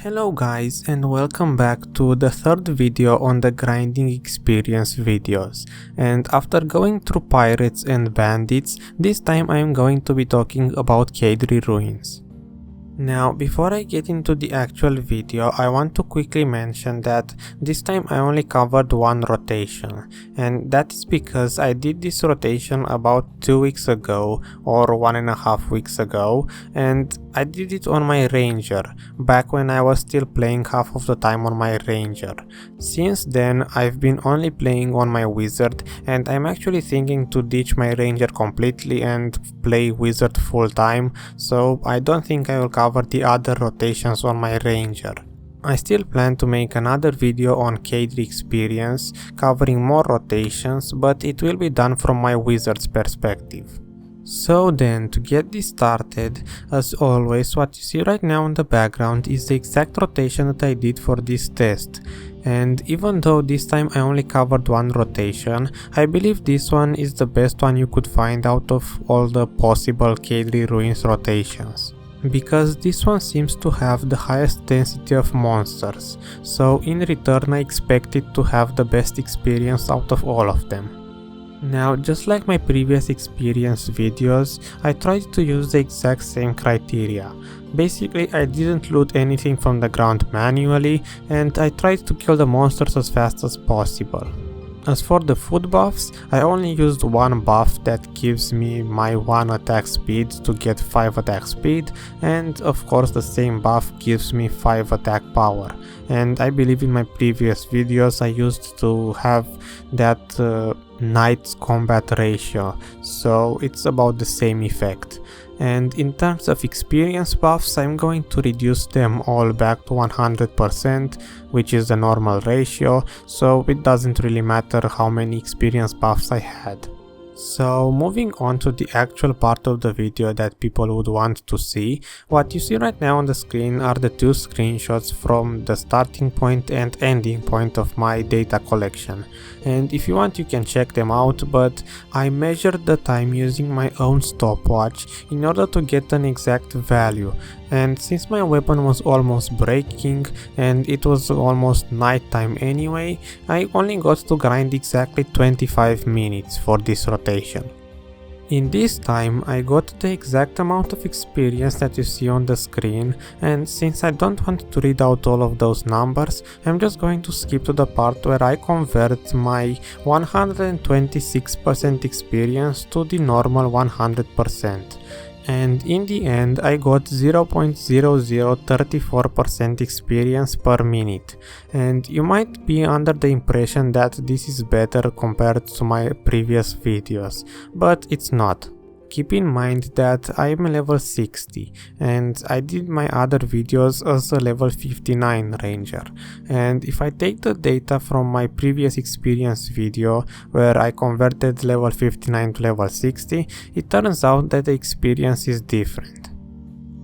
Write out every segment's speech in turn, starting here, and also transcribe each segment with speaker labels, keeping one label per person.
Speaker 1: Hello guys, and welcome back to the third video on the grinding experience videos. And after going through pirates and bandits, this time I am going to be talking about Cadry Ruins. Now, before I get into the actual video, I want to quickly mention that this time I only covered one rotation, and that is because I did this rotation about 2 weeks ago or 1.5 weeks ago, and I did it on my ranger, back when I was still playing half of the time on my ranger. Since then, I've been only playing on my wizard, and I'm actually thinking to ditch my ranger completely and play wizard full time, so I don't think I will cover the other rotations on my ranger. I still plan to make another video on Cadry experience covering more rotations, but it will be done from my wizard's perspective. So then, to get this started, as always, what you see right now in the background is the exact rotation that I did for this test. And even though this time I only covered one rotation, I believe this one is the best one you could find out of all the possible Cadry Ruins rotations, because this one seems to have the highest density of monsters, so in return I expect it to have the best experience out of all of them. Now, just like my previous experience videos, I tried to use the exact same criteria. Basically, I didn't loot anything from the ground manually, and I tried to kill the monsters as fast as possible. As for the food buffs, I only used one buff that gives me my 1 attack speed to get 5 attack speed, and of course the same buff gives me 5 attack power. And I believe in my previous videos I used to have that knight's combat ratio, so it's about the same effect. And in terms of experience buffs, I'm going to reduce them all back to 100%, which is the normal ratio, so it doesn't really matter how many experience buffs I had. So moving on to the actual part of the video that people would want to see, what you see right now on the screen are the two screenshots from the starting point and ending point of my data collection. And if you want, you can check them out, but I measured the time using my own stopwatch in order to get an exact value. And since my weapon was almost breaking and it was almost nighttime anyway, I only got to grind exactly 25 minutes for this rotation. In this time, I got the exact amount of experience that you see on the screen, and since I don't want to read out all of those numbers, I'm just going to skip to the part where I convert my 126% experience to the normal 100%. And in the end I got 0.0034% experience per minute, and you might be under the impression that this is better compared to my previous videos, but it's not. Keep in mind that I am level 60 and I did my other videos as a level 59 ranger, and if I take the data from my previous experience video where I converted level 59 to level 60, it turns out that the experience is different.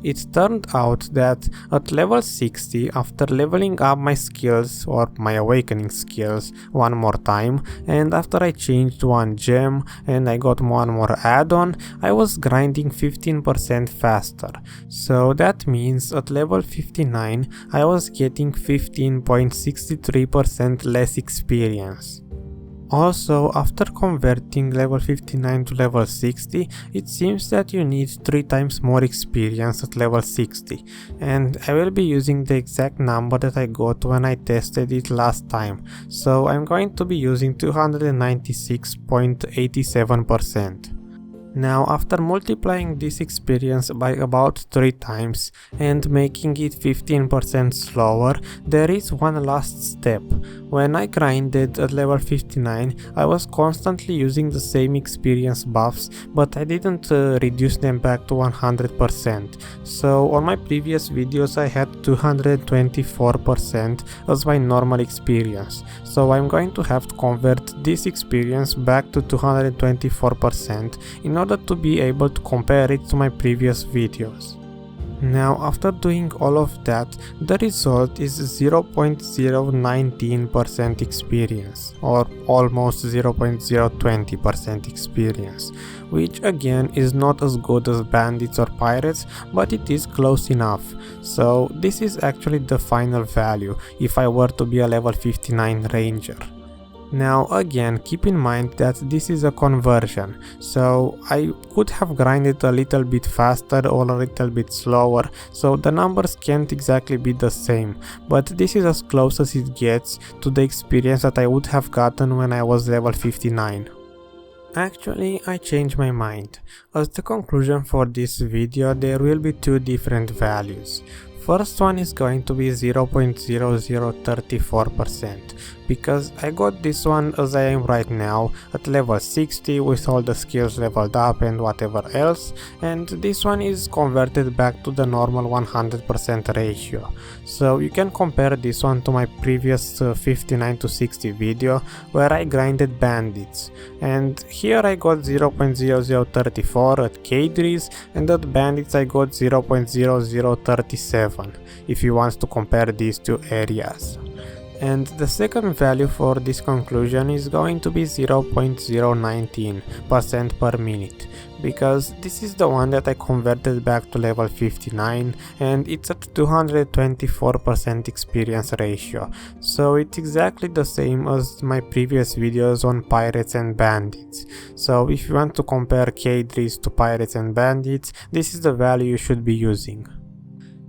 Speaker 1: It turned out that at level 60, after leveling up my skills or my awakening skills one more time, and after I changed one gem and I got one more add-on, I was grinding 15% faster. So that means at level 59 I was getting 15.63% less experience. Also, after converting level 59 to level 60, it seems that you need 3 times more experience at level 60, and I will be using the exact number that I got when I tested it last time, so I'm going to be using 296.87%. Now, after multiplying this experience by about 3 times and making it 15% slower, there is one last step. When I grinded at level 59, I was constantly using the same experience buffs, but I didn't reduce them back to 100%. So on my previous videos I had 224% as my normal experience. So I'm going to have to convert this experience back to 224% in order to be able to compare it to my previous videos. Now after doing all of that, the result is 0.019% experience, or almost 0.020% experience, which again is not as good as bandits or pirates, but it is close enough. So this is actually the final value if I were to be a level 59 ranger. Now again, keep in mind that this is a conversion, so I could have grinded a little bit faster or a little bit slower, so the numbers can't exactly be the same, but this is as close as it gets to the experience that I would have gotten when I was level 59. Actually, I changed my mind. As the conclusion for this video, there will be two different values. First one is going to be 0.0034%, because I got this one as I am right now at level 60 with all the skills leveled up and whatever else, and this one is converted back to the normal 100% ratio. So you can compare this one to my previous 59 to 60 video where I grinded bandits, and here I got 0.0034 at Cadry's, and at bandits I got 0.0037 if you want to compare these two areas. And the second value for this conclusion is going to be 0.019% per minute, because this is the one that I converted back to level 59 and it's at 224% experience ratio, so it's exactly the same as my previous videos on pirates and bandits. So if you want to compare Cadry's to pirates and bandits, this is the value you should be using.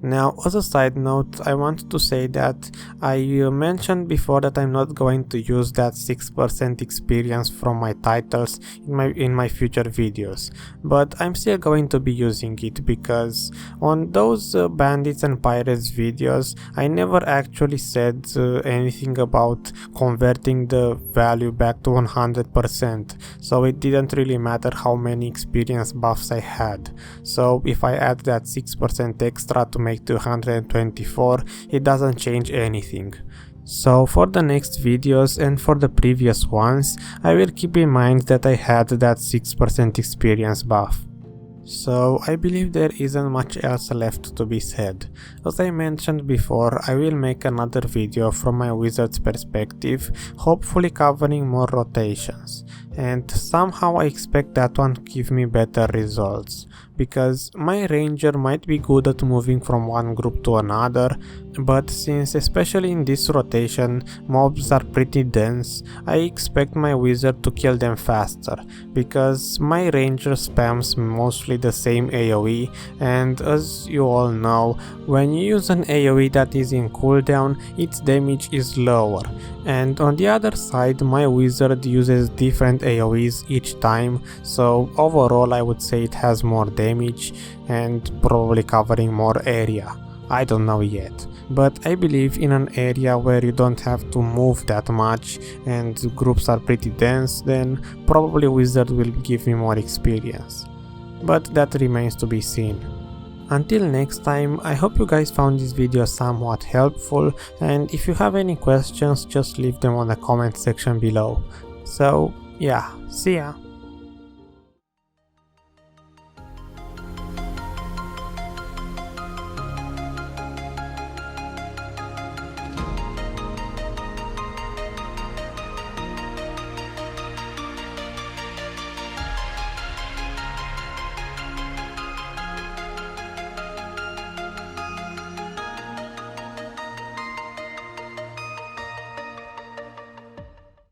Speaker 1: Now, as a side note, I want to say that I mentioned before that I'm not going to use that 6% experience from my titles in my future videos, but I'm still going to be using it because on those bandits and pirates videos I never actually said anything about converting the value back to 100%, so it didn't really matter how many experience buffs I had. So if I add that 6% extra to make 224, it doesn't change anything. So for the next videos and for the previous ones, I will keep in mind that I had that 6% experience buff. So I believe there isn't much else left to be said. As I mentioned before, I will make another video from my wizard's perspective, hopefully covering more rotations, and somehow I expect that one to give me better results, because my ranger might be good at moving from one group to another, but since especially in this rotation mobs are pretty dense, I expect my wizard to kill them faster, because my ranger spams mostly the same AoE, and as you all know, when you use an AoE that is in cooldown, its damage is lower, and on the other side my wizard uses different AoEs each time, so overall I would say it has more damage and probably covering more area. I don't know yet, but I believe in an area where you don't have to move that much and groups are pretty dense, then probably wizard will give me more experience. But that remains to be seen. Until next time, I hope you guys found this video somewhat helpful, and if you have any questions, just leave them on the comment section below. So yeah, see ya!